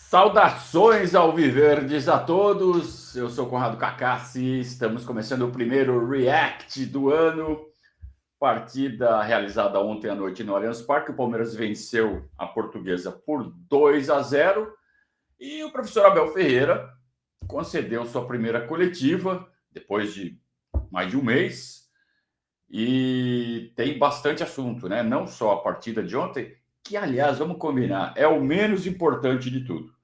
Saudações alviverdes a todos, eu sou Conrado Cacassi, estamos começando o primeiro React do ano, partida realizada ontem à noite no Allianz Parque. O Palmeiras venceu a Portuguesa por 2-0 e o professor Abel Ferreira concedeu sua primeira coletiva depois de mais de um mês e tem bastante assunto, né? Não só a partida de ontem, que aliás, vamos combinar, é o menos importante de tudo.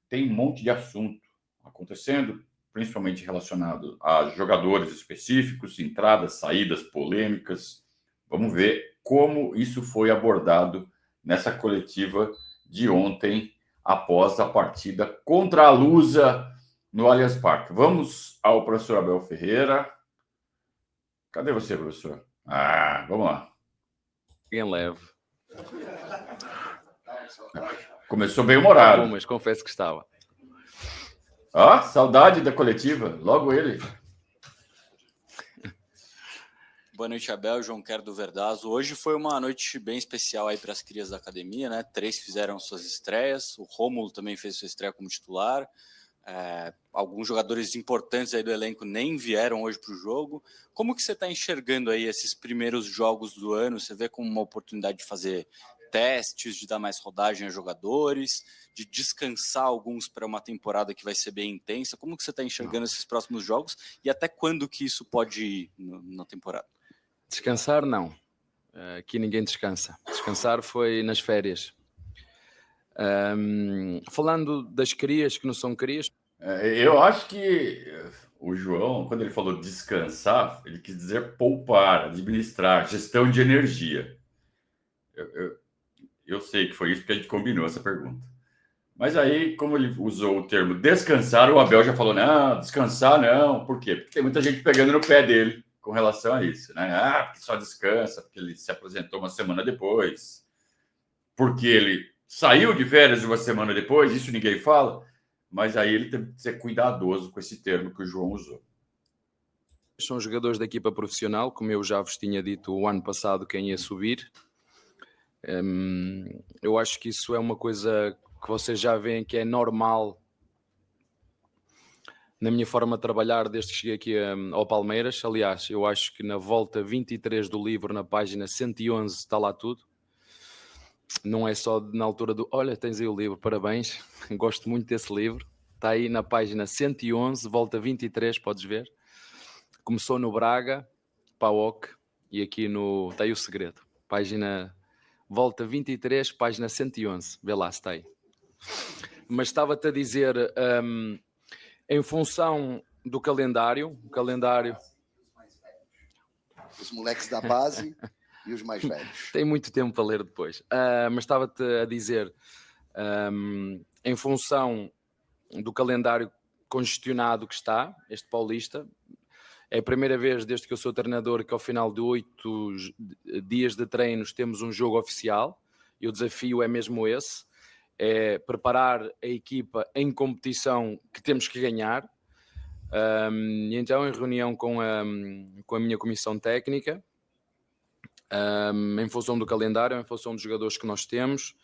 Tem um monte de assunto acontecendo, principalmente relacionado a jogadores específicos, entradas, saídas, polêmicas. Vamos ver como isso foi abordado nessa coletiva de ontem, após a partida contra a Lusa no Allianz Parque. Vamos ao professor Abel Ferreira. Cadê você, professor? Vamos lá. Em leve. Começou bem humorado. Bom, mas confesso que estava. Saudade da coletiva. Logo ele. Boa noite, Abel. João Quero do Verdazo. Hoje foi uma noite bem especial aí para as crias da academia, né? 3 fizeram suas estreias. O Rômulo também fez sua estreia como titular. Alguns jogadores importantes aí do elenco nem vieram hoje para o jogo. Como que você está enxergando aí esses primeiros jogos do ano? Você vê como uma oportunidade de fazer testes, de dar mais rodagem a jogadores, de descansar alguns para uma temporada que vai ser bem intensa? Como que você está enxergando esses próximos jogos e até quando que isso pode ir na temporada? Descansar, não. Aqui ninguém descansa. Descansar foi nas férias. Falando das crias que não são crias... Eu acho que o João, quando ele falou descansar, ele quis dizer poupar, administrar, gestão de energia. Eu sei que foi isso porque a gente combinou essa pergunta. Mas aí, como ele usou o termo descansar, o Abel já falou, não, descansar não. Por quê? Porque tem muita gente pegando no pé dele com relação a isso, né? Porque só descansa, porque ele se apresentou uma semana depois, porque ele saiu de férias uma semana depois, isso ninguém fala, mas aí ele tem que ser cuidadoso com esse termo que o João usou. São jogadores da equipa profissional, como eu já vos tinha dito o ano passado, quem ia subir. Eu acho que isso é uma coisa que vocês já veem que é normal na minha forma de trabalhar desde que cheguei aqui ao Palmeiras. Aliás, eu acho que na volta 23 do livro, na página 111, está lá tudo. Não é só na altura do olha, tens aí o livro, parabéns, gosto muito desse livro. Está aí na página 111, volta 23, podes ver. Começou no Braga, PAOK, e aqui no... está aí o segredo. Página... volta 23, página 111. Vê lá, está aí. Mas estava-te a dizer, em função do calendário... Os moleques da base e os mais velhos. Tem muito tempo para ler depois. Mas estava-te a dizer, em função do calendário congestionado que está, este Paulista, é a primeira vez desde que eu sou treinador que ao final de 8 dias de treinos temos um jogo oficial, e o desafio é mesmo esse, é preparar a equipa em competição que temos que ganhar. E então, em reunião com a minha comissão técnica, em função do calendário, em função dos jogadores que nós temos,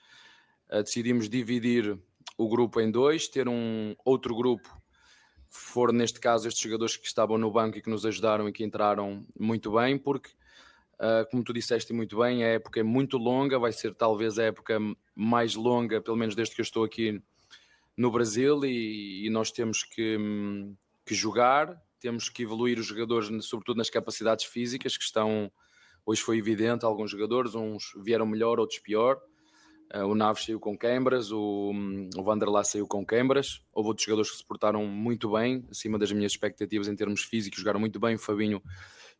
decidimos dividir o grupo em 2, ter um outro grupo, for neste caso estes jogadores que estavam no banco e que nos ajudaram e que entraram muito bem, porque, como tu disseste muito bem, a época é muito longa, vai ser talvez a época mais longa, pelo menos desde que eu estou aqui no Brasil, e nós temos que jogar, temos que evoluir os jogadores, sobretudo nas capacidades físicas, que estão, hoje foi evidente, alguns jogadores, uns vieram melhor, outros pior. O Naves saiu com câimbras, o Vanderlá saiu com câimbras. Houve outros jogadores que se portaram muito bem, acima das minhas expectativas em termos físicos, jogaram muito bem. O Fabinho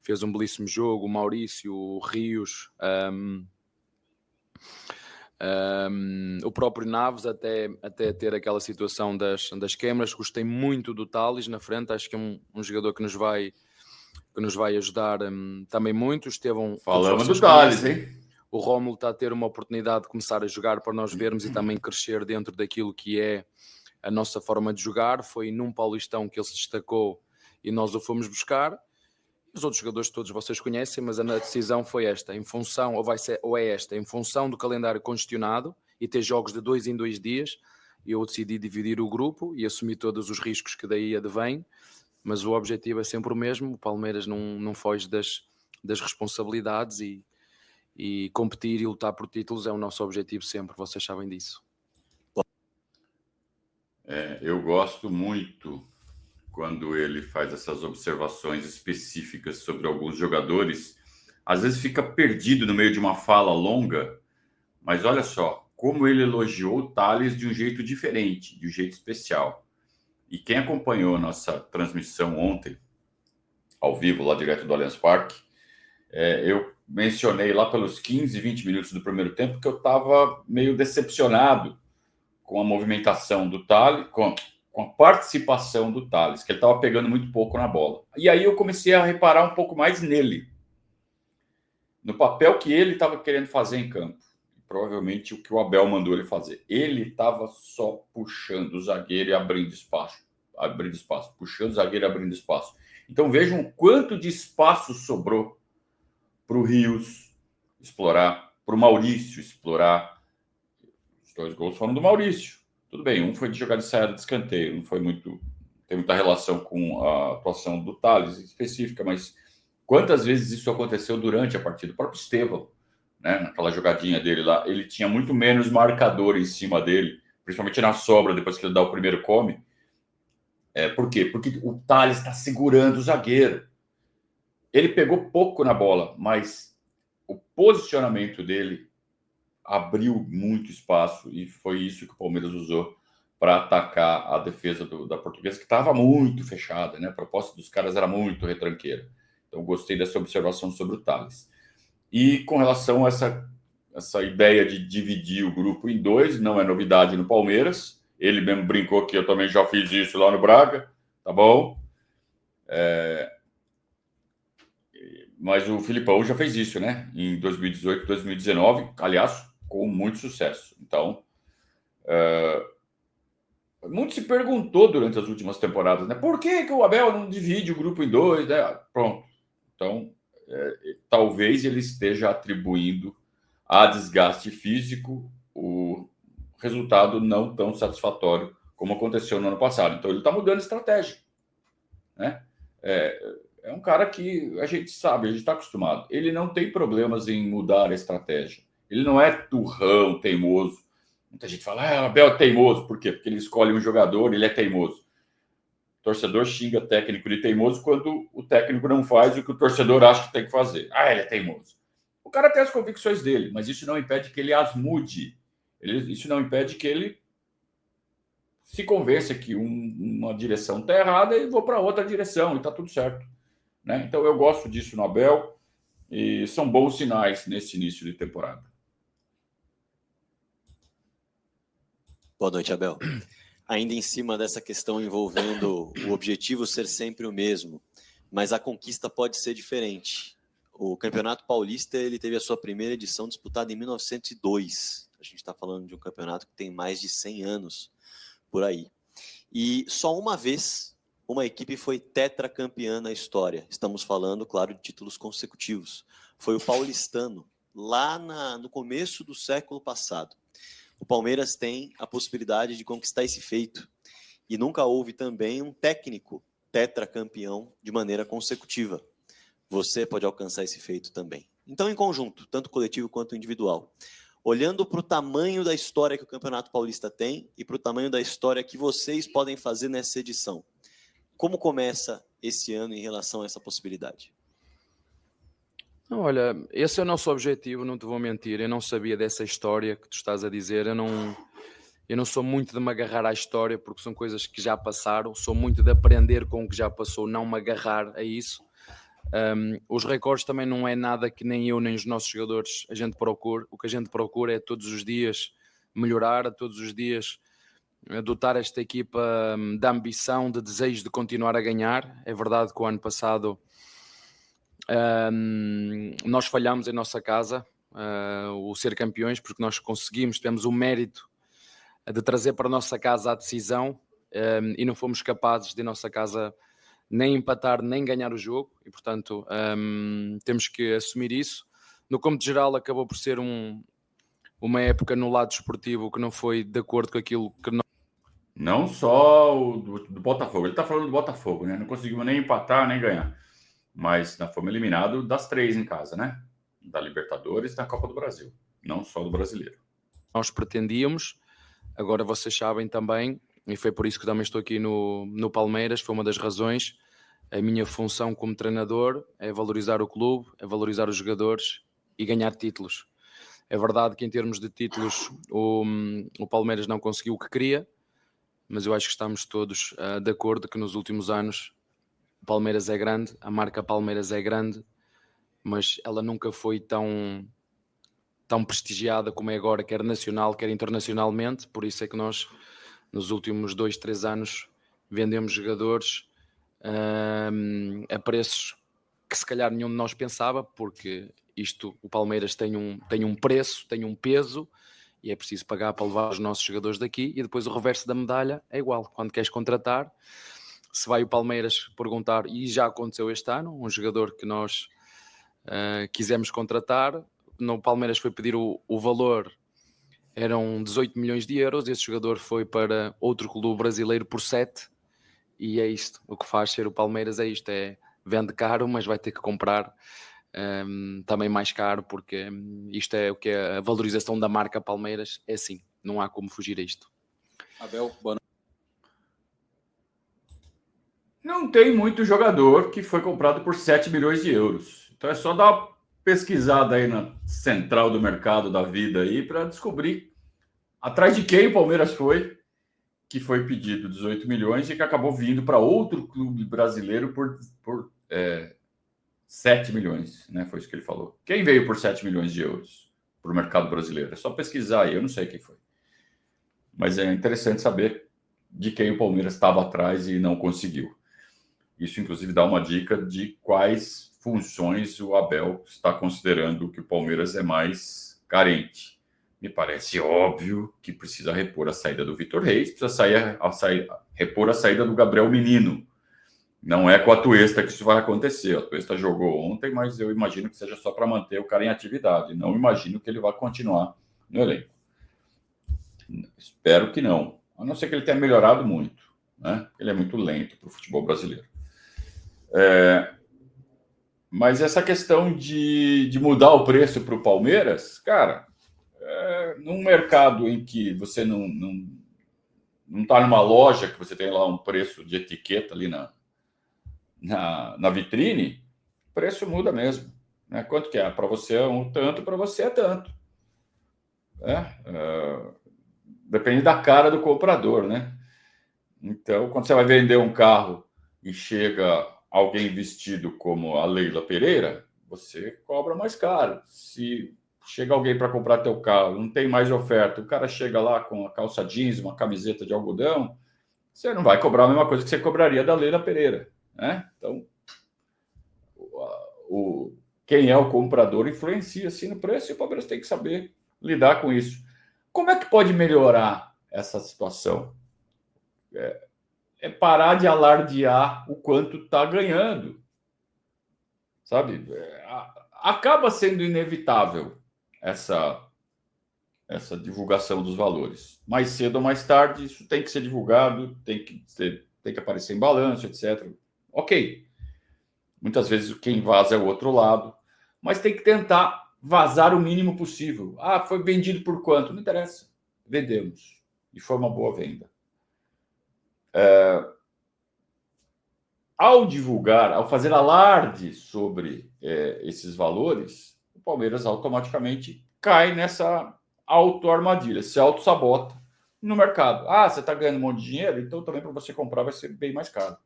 fez um belíssimo jogo, o Maurício, o Rios, o próprio Naves, até ter aquela situação das câimbras. Gostei muito do Tales na frente, acho que é um jogador que nos vai ajudar também muito. Estevão, falamos do Tales, hein? O Rômulo está a ter uma oportunidade de começar a jogar para nós vermos e também crescer dentro daquilo que é a nossa forma de jogar. Foi num Paulistão que ele se destacou e nós o fomos buscar. Os outros jogadores todos vocês conhecem, mas a decisão foi esta, em função, em função do calendário congestionado e ter jogos de 2 em 2 dias, eu decidi dividir o grupo e assumir todos os riscos que daí advêm, mas o objetivo é sempre o mesmo. O Palmeiras não foge das responsabilidades e competir e lutar por títulos é o nosso objetivo sempre, vocês sabem disso. Eu gosto muito quando ele faz essas observações específicas sobre alguns jogadores. Às vezes fica perdido no meio de uma fala longa, mas olha só como ele elogiou o Thales de um jeito diferente, de um jeito especial. E quem acompanhou nossa transmissão ontem, ao vivo, lá direto do Allianz Parque, eu mencionei lá pelos 15, 20 minutos do primeiro tempo que eu estava meio decepcionado com a movimentação do Thales, com a participação do Thales, que ele estava pegando muito pouco na bola. E aí eu comecei a reparar um pouco mais nele, no papel que ele estava querendo fazer em campo. Provavelmente o que o Abel mandou ele fazer. Ele estava só puxando o zagueiro e abrindo espaço, puxando o zagueiro e abrindo espaço. Então vejam o quanto de espaço sobrou para o Rios explorar, para o Maurício explorar. Os 2 gols foram do Maurício. Tudo bem, um foi de jogada de saída de escanteio, não foi tem muita relação com a atuação do Thales específica, mas quantas vezes isso aconteceu durante a partida? O próprio Estevão, né, naquela jogadinha dele lá, ele tinha muito menos marcador em cima dele, principalmente na sobra, depois que ele dá o primeiro come. Por quê? Porque o Thales está segurando o zagueiro. Ele pegou pouco na bola, mas o posicionamento dele abriu muito espaço e foi isso que o Palmeiras usou para atacar a defesa da Portuguesa, que estava muito fechada, né? A proposta dos caras era muito retranqueira. Então, gostei dessa observação sobre o Thales. E com relação a essa ideia de dividir o grupo em 2, não é novidade no Palmeiras. Ele mesmo brincou que eu também já fiz isso lá no Braga, tá bom? Mas o Filipão já fez isso, né? Em 2018, 2019, aliás, com muito sucesso. Então, muito se perguntou durante as últimas temporadas, né? Por que o Abel não divide o grupo em 2, né? Pronto. Então, talvez ele esteja atribuindo a desgaste físico o resultado não tão satisfatório como aconteceu no ano passado. Então, ele está mudando a estratégia, né? É um cara que a gente sabe, a gente está acostumado. Ele não tem problemas em mudar a estratégia. Ele não é turrão, teimoso. Muita gente fala, o Abel é teimoso. Por quê? Porque ele escolhe um jogador, ele é teimoso. O torcedor xinga técnico de teimoso quando o técnico não faz o que o torcedor acha que tem que fazer. Ele é teimoso. O cara tem as convicções dele, mas isso não impede que ele as mude. Isso não impede que ele se convença que uma direção está errada e vou para outra direção e está tudo certo, né? Então eu gosto disso no Abel e são bons sinais nesse início de temporada. Boa noite, Abel. Ainda em cima dessa questão envolvendo o objetivo ser sempre o mesmo, mas a conquista pode ser diferente. O Campeonato Paulista ele teve a sua primeira edição disputada em 1902. A gente está falando de um campeonato que tem mais de 100 anos por aí. E só uma vez uma equipe foi tetracampeã na história. Estamos falando, claro, de títulos consecutivos. Foi o paulistano, lá no começo do século passado. O Palmeiras tem a possibilidade de conquistar esse feito. E nunca houve também um técnico tetracampeão de maneira consecutiva. Você pode alcançar esse feito também. Então, em conjunto, tanto coletivo quanto individual. Olhando para o tamanho da história que o Campeonato Paulista tem e para o tamanho da história que vocês podem fazer nessa edição. Como começa esse ano em relação a essa possibilidade? Olha, esse é o nosso objetivo, não te vou mentir. Eu não sabia dessa história que tu estás a dizer. Eu não sou muito de me agarrar à história, porque são coisas que já passaram. Sou muito de aprender com o que já passou, não me agarrar a isso. Os recordes também não é nada que nem eu nem os nossos jogadores a gente procura. O que a gente procura é todos os dias melhorar, todos os dias dotar esta equipa da ambição, de desejo de continuar a ganhar. É verdade que o ano passado nós falhamos em nossa casa o ser campeões, porque nós tivemos o mérito de trazer para a nossa casa a decisão e não fomos capazes de em nossa casa nem empatar, nem ganhar o jogo, e portanto temos que assumir isso. No cômputo geral acabou por ser uma época no lado desportivo que não foi de acordo com aquilo que nós Não só o do Botafogo. Ele está falando do Botafogo, né? Não conseguimos nem empatar, nem ganhar. Mas nós fomos eliminados das 3 em casa, né? Da Libertadores e da Copa do Brasil. Não só do Brasileiro. Nós pretendíamos, agora vocês sabem também, e foi por isso que também estou aqui no Palmeiras, foi uma das razões. A minha função como treinador é valorizar o clube, é valorizar os jogadores e ganhar títulos. É verdade que em termos de títulos o Palmeiras não conseguiu o que queria, mas eu acho que estamos todos de acordo que nos últimos anos o Palmeiras é grande, a marca Palmeiras é grande, mas ela nunca foi tão prestigiada como é agora, quer nacional, quer internacionalmente. Por isso é que nós, nos últimos 2, 3 anos, vendemos jogadores a preços que se calhar nenhum de nós pensava, porque o Palmeiras tem um preço, tem um peso, e é preciso pagar para levar os nossos jogadores daqui, e depois o reverso da medalha é igual. Quando queres contratar, se vai o Palmeiras perguntar, e já aconteceu este ano, um jogador que nós quisemos contratar, no Palmeiras foi pedir o valor, eram 18 milhões de euros, esse jogador foi para outro clube brasileiro por 7, e é isto, o que faz ser o Palmeiras é isto, vende caro, mas vai ter que comprar também mais caro, porque isto é o que é a valorização da marca Palmeiras, é assim, não há como fugir a isto. Abel, boa noite. Não tem muito jogador que foi comprado por 7 milhões de euros. Então é só dar uma pesquisada aí na central do mercado da vida aí para descobrir atrás de quem o Palmeiras foi, que foi pedido 18 milhões e que acabou vindo para outro clube brasileiro por 7 milhões, né? Foi isso que ele falou. Quem veio por 7 milhões de euros para o mercado brasileiro? É só pesquisar aí, eu não sei quem foi. Mas é interessante saber de quem o Palmeiras estava atrás e não conseguiu. Isso, inclusive, dá uma dica de quais funções o Abel está considerando que o Palmeiras é mais carente. Me parece óbvio que precisa repor a saída do Vitor Reis, precisa repor a saída do Gabriel Menino. Não é com a Atuesta que isso vai acontecer. A Atuesta jogou ontem, mas eu imagino que seja só para manter o cara em atividade. Não imagino que ele vá continuar no elenco. Espero que não. A não ser que ele tenha melhorado muito, né? Ele é muito lento para o futebol brasileiro. Mas essa questão de mudar o preço para o Palmeiras, cara, num mercado em que você não está numa loja que você tem lá um preço de etiqueta ali na vitrine, o preço muda mesmo. Né? Quanto que é? Para você é um tanto, para você é tanto. Depende da cara do comprador, né? Então, quando você vai vender um carro e chega alguém vestido como a Leila Pereira, você cobra mais caro. Se chega alguém para comprar teu carro, não tem mais oferta, o cara chega lá com a calça jeans, uma camiseta de algodão, você não vai cobrar a mesma coisa que você cobraria da Leila Pereira, né? Então, quem é o comprador influencia assim no preço e o Palmeiras tem que saber lidar com isso. Como é que pode melhorar essa situação? É parar de alardear o quanto está ganhando. Sabe? Acaba sendo inevitável essa divulgação dos valores. Mais cedo ou mais tarde, isso tem que ser divulgado, tem que aparecer em balanço, etc. Ok. Muitas vezes quem vaza é o outro lado, mas tem que tentar vazar o mínimo possível. Foi vendido por quanto? Não interessa. Vendemos. E foi uma boa venda. Ao divulgar, ao fazer alarde sobre esses valores, o Palmeiras automaticamente cai nessa auto-armadilha, se auto-sabota no mercado. Você está ganhando um monte de dinheiro, então também para você comprar vai ser bem mais caro.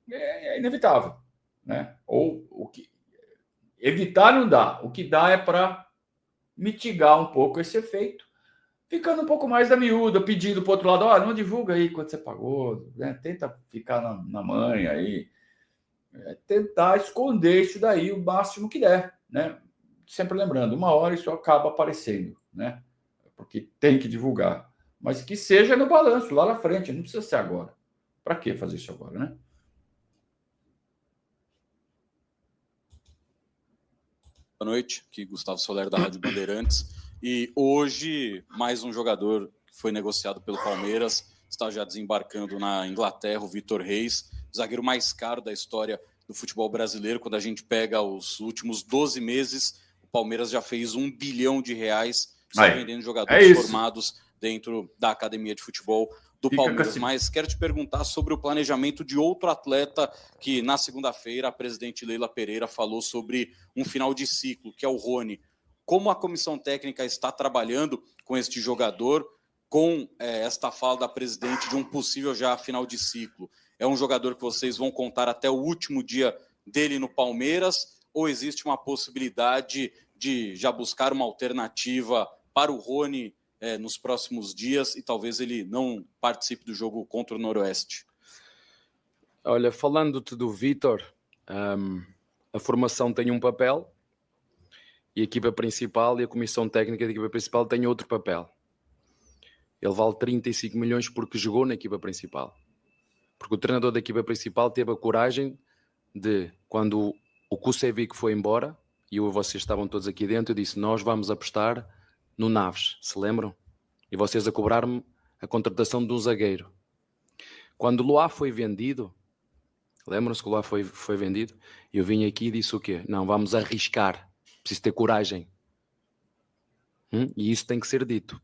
É inevitável. Né? Ou o que evitar não dá. O que dá é para mitigar um pouco esse efeito, ficando um pouco mais da miúda, pedindo para o outro lado, não divulga aí quanto você pagou, né? Tenta ficar na manha aí, tentar esconder isso daí o máximo que der, né? Sempre lembrando, uma hora isso acaba aparecendo, né? Porque tem que divulgar, mas que seja no balanço, lá na frente, não precisa ser agora. Para que fazer isso agora, né? Boa noite, aqui Gustavo Soler da Rádio Bandeirantes. E hoje, mais um jogador que foi negociado pelo Palmeiras está já desembarcando na Inglaterra, o Vitor Reis, zagueiro mais caro da história do futebol brasileiro. Quando a gente pega os últimos 12 meses, o Palmeiras já fez R$1 bilhão só vendendo jogadores formados dentro da academia de futebol do Palmeiras. Mas quero te perguntar sobre o planejamento de outro atleta que na segunda-feira a presidente Leila Pereira falou sobre um final de ciclo, que é o Rony. Como a comissão técnica está trabalhando com este jogador, com esta fala da presidente de um possível já final de ciclo? É um jogador que vocês vão contar até o último dia dele no Palmeiras, ou existe uma possibilidade de já buscar uma alternativa para o Rony nos próximos dias e talvez ele não participe do jogo contra o Noroeste? Olha, falando-te do Vitor, a formação tem um papel e a equipa principal e a comissão técnica da equipa principal tem outro papel. Ele vale 35 milhões porque jogou na equipa principal. Porque o treinador da equipa principal teve a coragem de, quando o Kusevic foi embora, e vocês estavam todos aqui dentro, eu disse, nós vamos apostar no Naves, se lembram? E vocês a cobrar-me a contratação de um zagueiro. Quando o Loá foi vendido, lembram-se que o Loá foi vendido? Eu vim aqui e disse o quê? Não, vamos arriscar, preciso ter coragem. E isso tem que ser dito.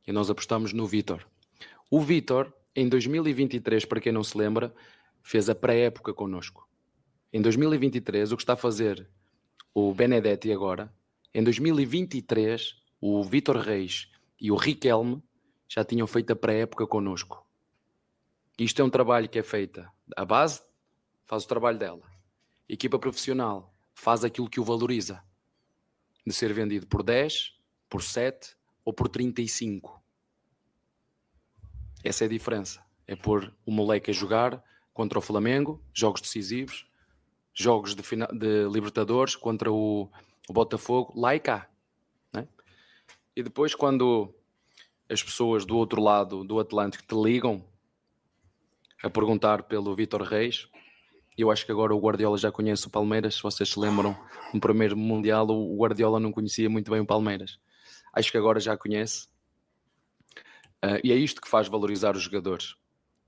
E nós apostamos no Vitor. O Vitor, em 2023, para quem não se lembra, fez a pré-época connosco. Em 2023, o que está a fazer o Benedetti agora, em 2023, o Vitor Reis e o Riquelme já tinham feito a pré-época connosco. Isto é um trabalho que é feito. A base faz o trabalho dela. A equipa profissional faz aquilo que o valoriza. De ser vendido por 10, por 7 ou por 35. Essa é a diferença. É pôr o moleque a jogar contra o Flamengo, jogos decisivos, jogos de Libertadores contra o Botafogo, lá e cá. Né? E depois quando as pessoas do outro lado do Atlântico te ligam a perguntar pelo Vitor Reis, eu acho que agora o Guardiola já conhece o Palmeiras, se vocês se lembram, no primeiro Mundial o Guardiola não conhecia muito bem o Palmeiras. Acho que agora já conhece. E é isto que faz valorizar os jogadores.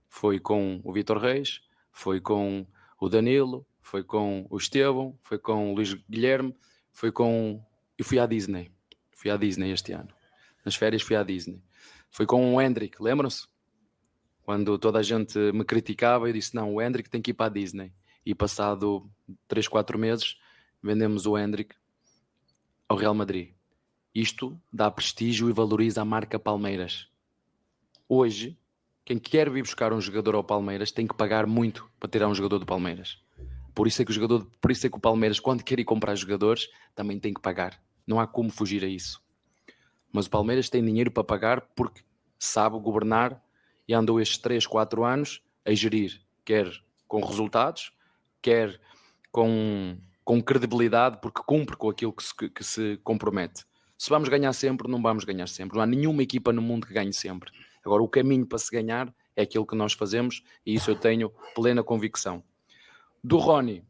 Foi com o Vitor Reis, foi com o Danilo, foi com o Estevão, foi com o Luís Guilherme, eu fui à Disney. Fui à Disney este ano. Nas férias fui à Disney. Foi com o Hendrick, lembram-se? Quando toda a gente me criticava, eu disse, não, o Hendrick tem que ir para a Disney. E passado 3, 4 meses, vendemos o Hendrick ao Real Madrid. Isto dá prestígio e valoriza a marca Palmeiras. Hoje, quem quer vir buscar um jogador ao Palmeiras tem que pagar muito para tirar um jogador do Palmeiras. Por isso é que o Palmeiras, quando quer ir comprar jogadores, também tem que pagar. Não há como fugir a isso. Mas o Palmeiras tem dinheiro para pagar porque sabe governar e andou estes 3, 4 anos a gerir, quer com resultados, quer com credibilidade, porque cumpre com aquilo que se compromete. Se vamos ganhar sempre, não vamos ganhar sempre. Não há nenhuma equipa no mundo que ganhe sempre. Agora, o caminho para se ganhar é aquilo que nós fazemos e isso eu tenho plena convicção. Do Rony.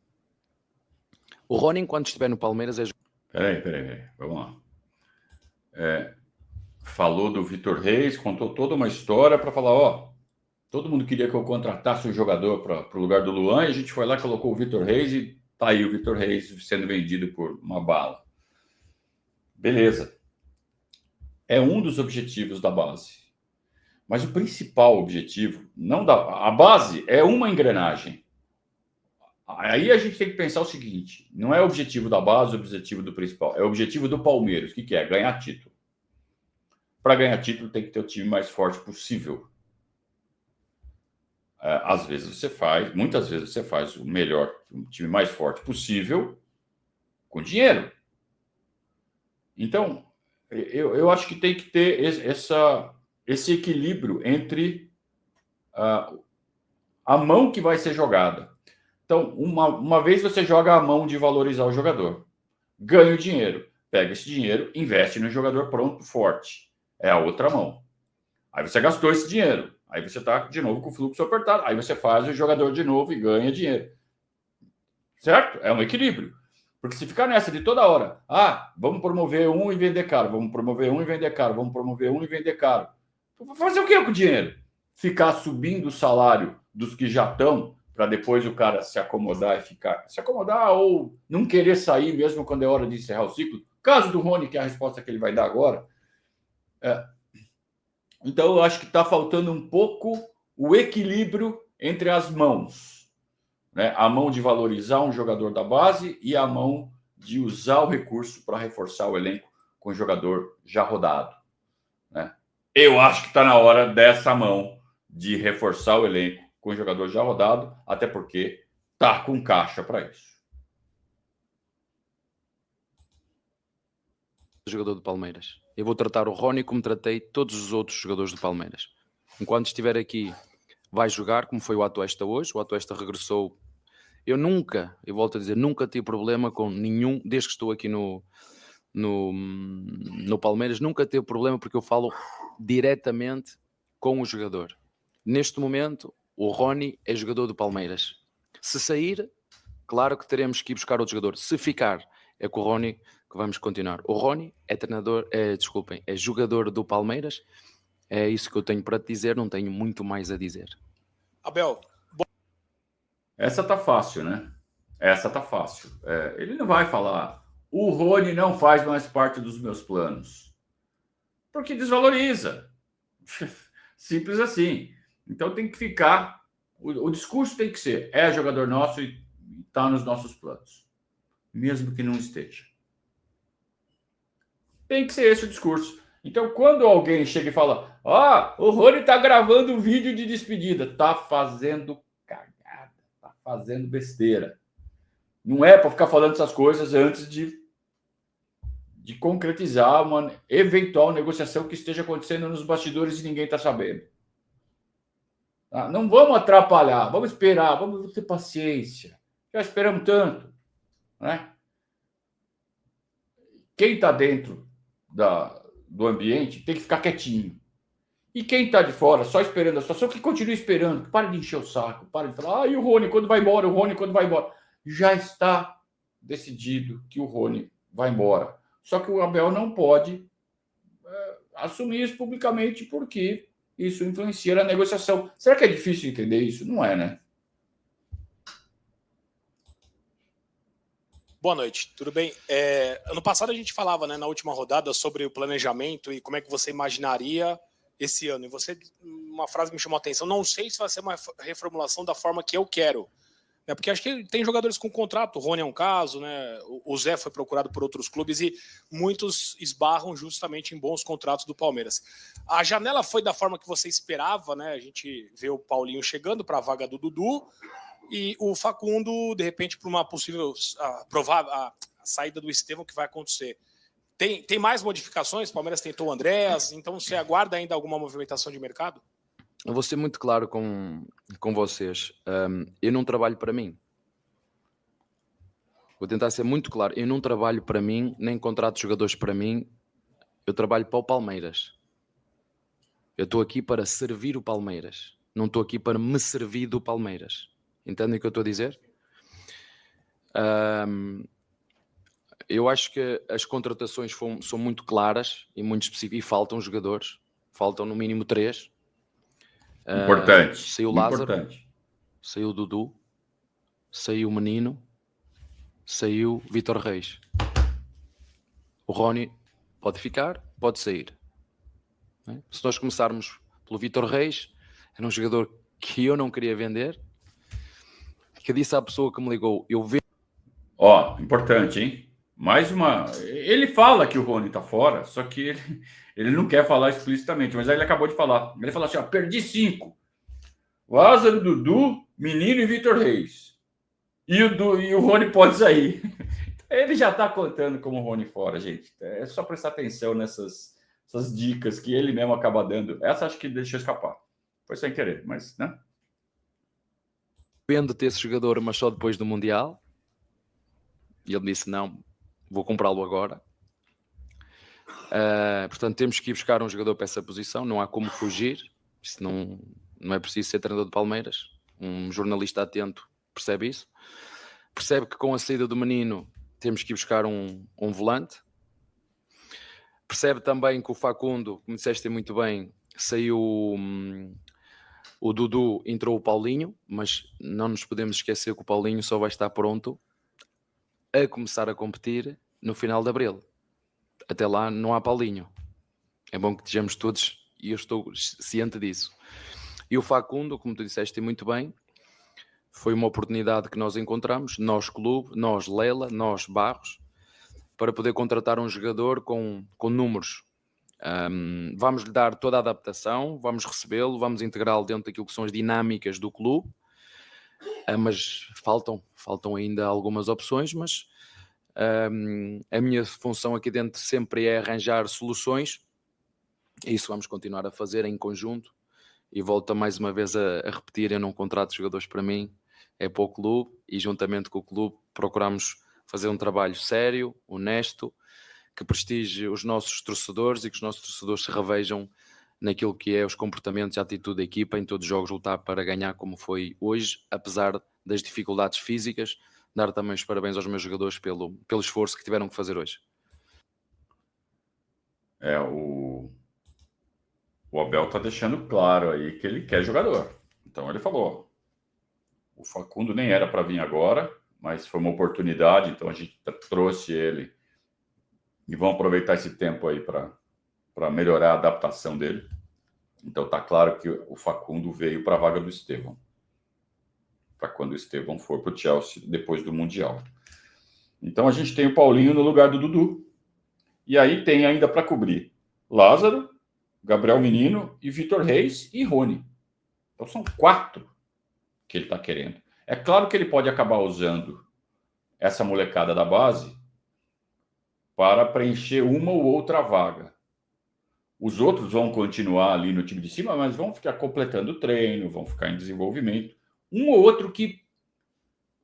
O Rony, enquanto estiver no Palmeiras, é... Peraí. Vamos lá. Falou do Vitor Reis, contou toda uma história para falar, todo mundo queria que eu contratasse um jogador para o lugar do Luan e a gente foi lá, colocou o Vitor Reis e tá aí o Vitor Reis sendo vendido por uma bala. Beleza. É um dos objetivos da base. Mas o principal objetivo, a base é uma engrenagem. Aí a gente tem que pensar o seguinte, não é o objetivo da base, o objetivo do principal, é o objetivo do Palmeiras. O que é? Ganhar título. Para ganhar título tem que ter o time mais forte possível. Muitas vezes você faz o time mais forte possível com dinheiro. Então, eu acho que tem que ter esse equilíbrio entre a mão que vai ser jogada. Então, uma vez você joga a mão de valorizar o jogador, ganha o dinheiro, pega esse dinheiro, investe no jogador pronto, forte. É a outra mão. Aí você gastou esse dinheiro, aí você está de novo com o fluxo apertado, aí você faz o jogador de novo e ganha dinheiro. Certo? É um equilíbrio. Porque se ficar nessa de toda hora, vamos promover um e vender caro, vamos promover um e vender caro, vamos promover um e vender caro. Fazer o que com o dinheiro? ficar subindo o salário dos que já estão, para depois o cara se acomodar e ficar... Se acomodar ou não querer sair mesmo quando é hora de encerrar o ciclo. Caso do Rony, que é a resposta que ele vai dar agora. Então, eu acho que está faltando um pouco o equilíbrio entre as mãos. Né? A mão de valorizar um jogador da base e a mão de usar o recurso para reforçar o elenco com o jogador já rodado. Né? Eu acho que está na hora dessa mão de reforçar o elenco com o jogador já rodado, até porque tá com caixa para isso. Jogador do Palmeiras. Eu vou tratar o Rony como tratei todos os outros jogadores do Palmeiras. Enquanto estiver aqui, vai jogar, como foi o Atuesta hoje. O Atuesta regressou. Eu volto a dizer, nunca tive problema com nenhum, desde que estou aqui no Palmeiras, nunca teve problema porque eu falo diretamente com o jogador. Neste momento, o Rony é jogador do Palmeiras. Se sair, claro que teremos que ir buscar outro jogador. Se ficar, é com o Rony que vamos continuar. O Rony é jogador do Palmeiras. É isso que eu tenho para te dizer, não tenho muito mais a dizer. Abel. Essa tá fácil, né? Essa tá fácil. Ele não vai falar, o Rony não faz mais parte dos meus planos. Porque desvaloriza. Simples assim. Então tem que ficar... O discurso tem que ser, é jogador nosso e está nos nossos planos. Mesmo que não esteja. Tem que ser esse o discurso. Então, quando alguém chega e fala, o Rony está gravando um vídeo de despedida, está fazendo cagada, está fazendo besteira. Não é para ficar falando essas coisas antes de concretizar uma eventual negociação que esteja acontecendo nos bastidores e ninguém está sabendo. Tá? Não vamos atrapalhar, vamos esperar, vamos ter paciência. Já esperamos tanto. Né? Quem está dentro do ambiente tem que ficar quietinho. E quem está de fora, só esperando a situação, que continue esperando, que pare de encher o saco, pare de falar, e o Rony quando vai embora, o Rony quando vai embora. Já está decidido que o Rony vai embora. Só que o Abel não pode assumir isso publicamente porque isso influencia na negociação. Será que é difícil entender isso? Não é, né? Boa noite, tudo bem? Ano passado a gente falava, né, na última rodada, sobre o planejamento e como é que você imaginaria esse ano. E uma frase me chamou a atenção, não sei se vai ser uma reformulação da forma que eu quero. Né, porque acho que tem jogadores com contrato, o Rony é um caso, né, o Zé foi procurado por outros clubes e muitos esbarram justamente em bons contratos do Palmeiras. A janela foi da forma que você esperava, né? A gente vê o Paulinho chegando para a vaga do Dudu, e o Facundo, de repente, para uma possível a saída do Estevão que vai acontecer. Tem mais modificações? O Palmeiras tentou o Andrés, então você aguarda ainda alguma movimentação de mercado? Eu vou ser muito claro com vocês. Eu não trabalho para mim. Vou tentar ser muito claro. Eu não trabalho para mim, nem contrato jogadores para mim. Eu trabalho para o Palmeiras. Eu estou aqui para servir o Palmeiras. Não estou aqui para me servir do Palmeiras. Entendem o que eu estou a dizer? Eu acho que as contratações são muito claras e muito específicas. E faltam jogadores. Faltam no mínimo 3. Importante. Saiu o Lázaro. Importante. Saiu o Dudu. Saiu o Menino. Saiu Vítor Reis. O Rony pode ficar, pode sair. Se nós começarmos pelo Vítor Reis, era um jogador que eu não queria vender. Que disse à pessoa que me ligou, eu vendo. Importante, hein? Mais uma... Ele fala que o Rony tá fora, só que ele não quer falar explicitamente, mas aí ele acabou de falar. Ele falou assim, perdi 5. Lázaro, Dudu, Menino e Vítor Reis. E o Rony pode sair. Ele já tá contando como o Rony fora, gente. É só prestar atenção nessas dicas que ele mesmo acaba dando. Essa acho que deixou escapar. Foi sem querer, mas, né? Vendo ter esse jogador, mas só depois do Mundial. E ele disse, não, vou comprá-lo agora. Portanto, temos que ir buscar um jogador para essa posição. Não há como fugir. Isso não é preciso ser treinador de Palmeiras. Um jornalista atento percebe isso. Percebe que com a saída do Menino temos que ir buscar um volante. Percebe também que o Facundo, como disseste muito bem, saiu O Dudu entrou o Paulinho, mas não nos podemos esquecer que o Paulinho só vai estar pronto a começar a competir no final de abril. Até lá não há Paulinho. É bom que estejamos todos, e eu estou ciente disso. E o Facundo, como tu disseste muito bem, foi uma oportunidade que nós encontramos, nós clube, nós Lela, nós Barros, para poder contratar um jogador com números. Vamos-lhe dar toda a adaptação, vamos recebê-lo, vamos integrá-lo dentro daquilo que são as dinâmicas do clube, mas faltam ainda algumas opções, mas a minha função aqui dentro sempre é arranjar soluções, e isso vamos continuar a fazer em conjunto. E volto mais uma vez a repetir, eu não contrato jogadores para mim, é para o clube, e juntamente com o clube procuramos fazer um trabalho sério, honesto, que prestigie os nossos torcedores e que os nossos torcedores se revejam naquilo que é os comportamentos e a atitude da equipa em todos os jogos, lutar para ganhar como foi hoje, apesar das dificuldades físicas. Dar também os parabéns aos meus jogadores pelo esforço que tiveram que fazer hoje. O Abel está deixando claro aí que ele quer jogador. Então ele falou, o Facundo nem era para vir agora, mas foi uma oportunidade, então a gente trouxe ele e vamos aproveitar esse tempo aí para melhorar a adaptação dele. Então tá claro que o Facundo veio para a vaga do Estevão, para quando o Estevão for para o Chelsea depois do Mundial. Então a gente tem o Paulinho no lugar do Dudu, e aí tem ainda para cobrir Lázaro, Gabriel Menino e Vitor Reis e Rony. Então são 4 que ele está querendo. É claro que ele pode acabar usando essa molecada da base para preencher uma ou outra vaga. Os outros vão continuar ali no time de cima, mas vão ficar completando o treino, vão ficar em desenvolvimento. Um ou outro que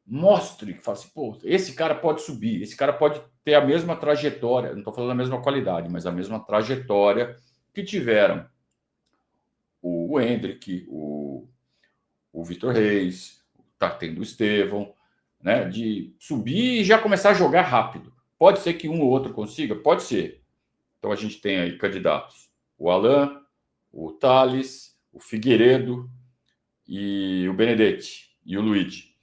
mostre, que fala assim, pô, esse cara pode subir, esse cara pode ter a mesma trajetória, não estou falando a mesma qualidade, mas a mesma trajetória que tiveram o Hendrick, o Vitor Reis, tá tendo o Estevão, né, de subir e já começar a jogar rápido. Pode ser que um ou outro consiga? Pode ser. Então a gente tem aí candidatos. O Alan, o Thales, o Figueiredo e o Benedetti e o Luigi.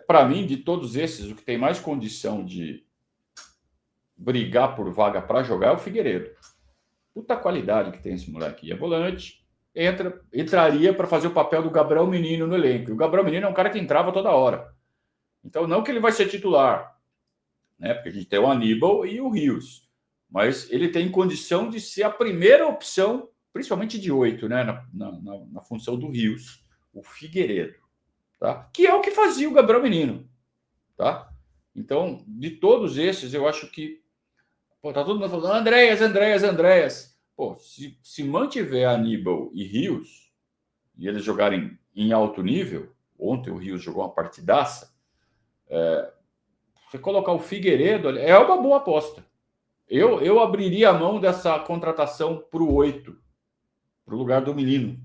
Para mim, de todos esses, o que tem mais condição de brigar por vaga para jogar é o Figueiredo. Puta qualidade que tem esse moleque. E é volante, entraria para fazer o papel do Gabriel Menino no elenco. E o Gabriel Menino é um cara que entrava toda hora. Então, não que ele vai ser titular, né? Porque a gente tem o Aníbal e o Rios. Mas ele tem condição de ser a primeira opção, principalmente de 8, né? Na função do Rios, o Figueiredo, tá? Que é o que fazia o Gabriel Menino, tá? Então, de todos esses, eu acho que tá todo mundo falando Andréas. Pô, se mantiver Aníbal e Rios, e eles jogarem em alto nível, ontem o Rios jogou uma partidaça, você colocar o Figueiredo é uma boa aposta. Eu abriria a mão dessa contratação para o 8, para o lugar do Menino.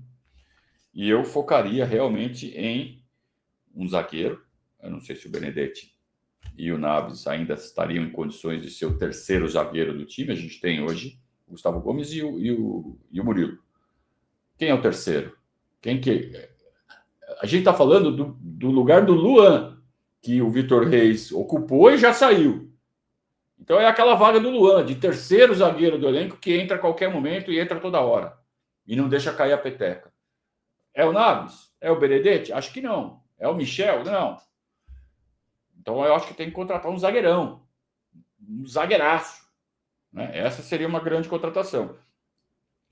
E eu focaria realmente em um zagueiro. Eu não sei se o Benedetti e o Naves ainda estariam em condições de ser o terceiro zagueiro do time. A gente tem hoje o Gustavo Gomes e o Murilo. Quem é o terceiro? A gente está falando do lugar do Luan, que o Vitor Reis ocupou e já saiu. Então é aquela vaga do Luan, de terceiro zagueiro do elenco, que entra a qualquer momento e entra toda hora. E não deixa cair a peteca. É o Naves? É o Benedetti? Acho que não. É o Michel? Não. Então eu acho que tem que contratar um zagueirão. Um zagueiraço. Né? Essa seria uma grande contratação.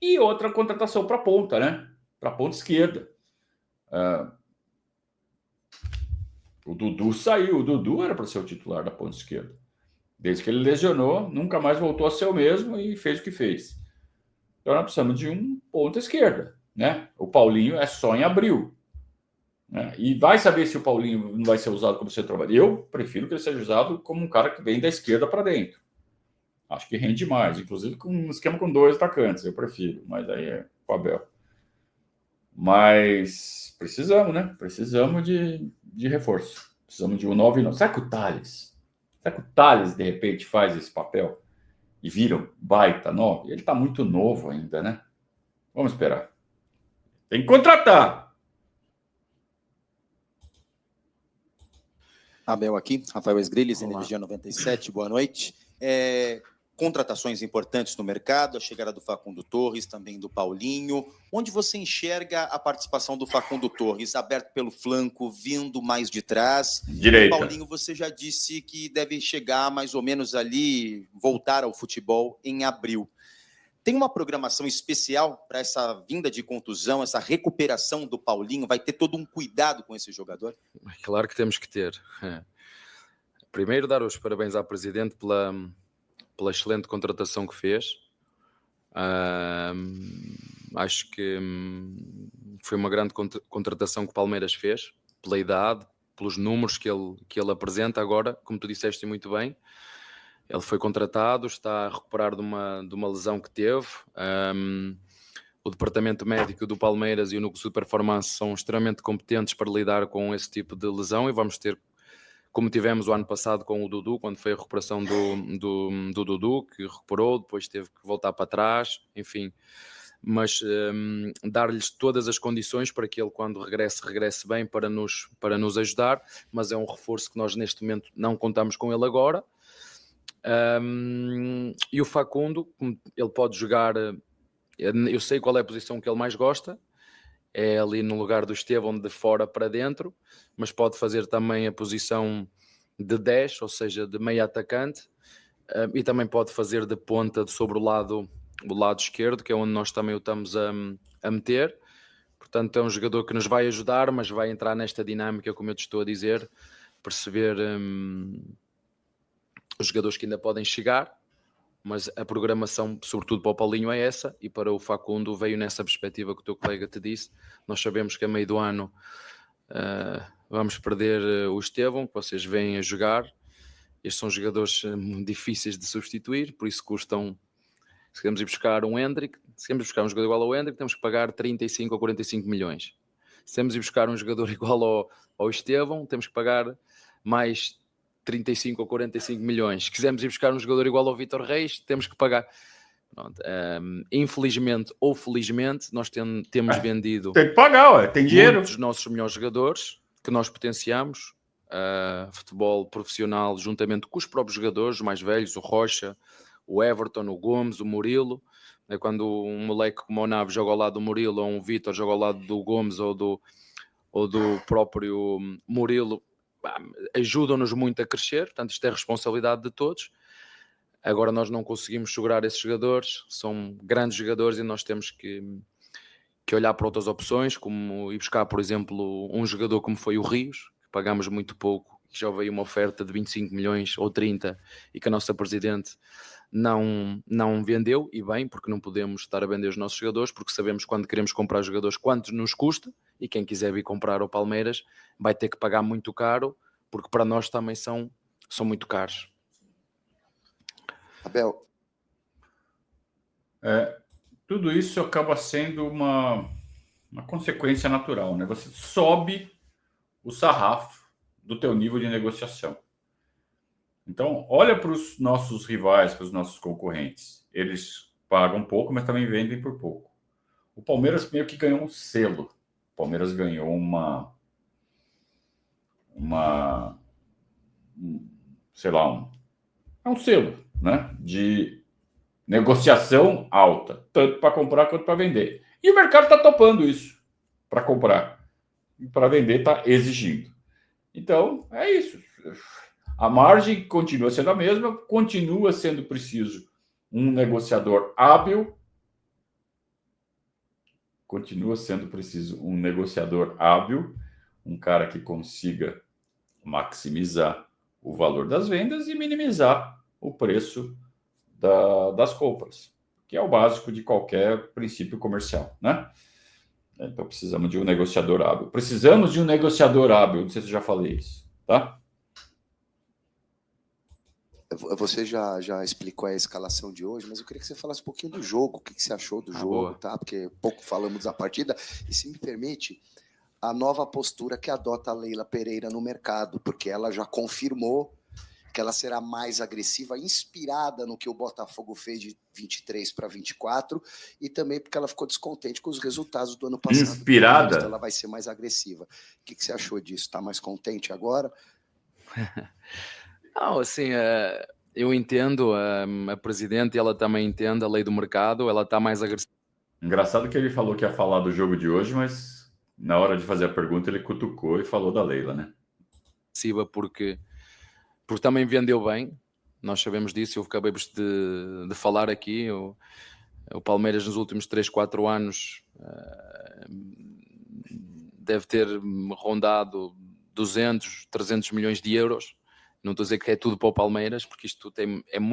E outra contratação para a ponta, né? Para a ponta esquerda. O Dudu saiu. O Dudu era para ser o titular da ponta esquerda. Desde que ele lesionou, nunca mais voltou a ser o mesmo e fez o que fez. Então nós precisamos de um ponta esquerda, né? O Paulinho é só em abril. Né? E vai saber se o Paulinho não vai ser usado como centroavante. Eu prefiro que ele seja usado como um cara que vem da esquerda para dentro. Acho que rende mais, inclusive com um esquema com 2 atacantes, eu prefiro, mas aí é o Abel. Mas precisamos, né? Precisamos de reforço. Precisamos de um 9. Será que o Thales, de repente, faz esse papel e vira um baita 9? Ele está muito novo ainda, né? Vamos esperar. Tem que contratar. Abel aqui, Rafael Esgrilles, Olá. Energia 97, boa noite. Contratações importantes no mercado, a chegada do Facundo Torres, também do Paulinho. Onde você enxerga a participação do Facundo Torres, aberto pelo flanco, vindo mais de trás? Direita. O Paulinho, você já disse que deve chegar mais ou menos ali, voltar ao futebol em abril. Tem uma programação especial para essa vinda de contusão, essa recuperação do Paulinho? Vai ter todo um cuidado com esse jogador? Claro que temos que ter. Primeiro, dar os parabéns ao Presidente pela excelente contratação que fez. Acho que foi uma grande contratação que o Palmeiras fez, pela idade, pelos números que ele apresenta agora, como tu disseste muito bem. Ele foi contratado, está a recuperar de uma lesão que teve. O departamento médico do Palmeiras e o núcleo de performance são extremamente competentes para lidar com esse tipo de lesão e vamos ter, como tivemos o ano passado com o Dudu, quando foi a recuperação do Dudu, que recuperou, depois teve que voltar para trás, enfim. Mas dar-lhes todas as condições para que ele, quando regresse bem para nos ajudar, mas é um reforço que nós neste momento não contamos com ele agora. E o Facundo, ele pode jogar, eu sei qual é a posição que ele mais gosta, é ali no lugar do Estevão, de fora para dentro, mas pode fazer também a posição de 10, ou seja, de meio atacante, e também pode fazer de ponta sobre o lado esquerdo, que é onde nós também o estamos a meter. Portanto, é um jogador que nos vai ajudar, mas vai entrar nesta dinâmica, como eu te estou a dizer, perceber os jogadores que ainda podem chegar, mas a programação, sobretudo para o Paulinho, é essa, e para o Facundo veio nessa perspectiva que o teu colega te disse. Nós sabemos que a meio do ano vamos perder o Estevão, que vocês vêm a jogar. Estes são jogadores difíceis de substituir, por isso custam. Se queremos ir buscar um Hendrick, se queremos buscar um jogador igual ao Hendrick, temos que pagar 35 ou 45 milhões. Se queremos ir buscar um jogador igual ao Estevão, temos que pagar mais 35 ou 45 milhões. Se quisermos ir buscar um jogador igual ao Vítor Reis, temos que pagar. Pronto, infelizmente ou felizmente, nós temos vendido. Tem que pagar, tem dinheiro. Muitos dos nossos melhores jogadores que nós potenciamos, futebol profissional, juntamente com os próprios jogadores, os mais velhos, o Rocha, o Everton, o Gomes, o Murilo. Quando um moleque como o Naves joga ao lado do Murilo, ou um Vítor joga ao lado do Gomes ou do próprio Murilo, ajudam-nos muito a crescer. Portanto, isto é responsabilidade de todos. Agora nós não conseguimos segurar esses jogadores, são grandes jogadores e nós temos que olhar para outras opções, como ir buscar, por exemplo, um jogador como foi o Rios, que pagamos muito pouco, que já veio uma oferta de 25 milhões ou 30 e que a nossa Presidente não vendeu, e bem, porque não podemos estar a vender os nossos jogadores, porque sabemos quando queremos comprar jogadores quanto nos custa, e quem quiser vir comprar ao Palmeiras vai ter que pagar muito caro, porque para nós também são muito caros. Abel. Tudo isso acaba sendo uma consequência natural, né? Você sobe o sarrafo do teu nível de negociação. Então, olha para os nossos rivais, para os nossos concorrentes. Eles pagam pouco, mas também vendem por pouco. O Palmeiras meio que ganhou um selo. O Palmeiras ganhou um selo, né, de negociação alta, tanto para comprar quanto para vender. E o mercado está topando isso para comprar. E para vender está exigindo. Então, é isso. A margem continua sendo a mesma, continua sendo preciso um negociador hábil. Continua sendo preciso um negociador hábil, um cara que consiga maximizar o valor das vendas e minimizar o preço das compras, que é o básico de qualquer princípio comercial, né? Então precisamos de um negociador hábil. Precisamos de um negociador hábil, não sei se eu já falei isso, tá? Você já explicou a escalação de hoje, mas eu queria que você falasse um pouquinho do jogo, o que você achou do jogo, boa. tá? Porque pouco falamos da partida. E se me permite, a nova postura que adota a Leila Pereira no mercado, porque ela já confirmou porque ela será mais agressiva, inspirada no que o Botafogo fez de 23 para 24, e também porque ela ficou descontente com os resultados do ano passado. Inspirada? Então ela vai ser mais agressiva. O que você achou disso? Está mais contente agora? Não, assim, eu entendo, a Presidente, ela também entende a lei do mercado, ela está mais agressiva. Engraçado que ele falou que ia falar do jogo de hoje, mas na hora de fazer a pergunta ele cutucou e falou da Leila, né? Porque também vendeu bem, nós sabemos disso, eu acabei de falar aqui, o Palmeiras nos últimos 3, 4 anos deve ter rondado 200, 300 milhões de euros, não estou a dizer que é tudo para o Palmeiras, porque isto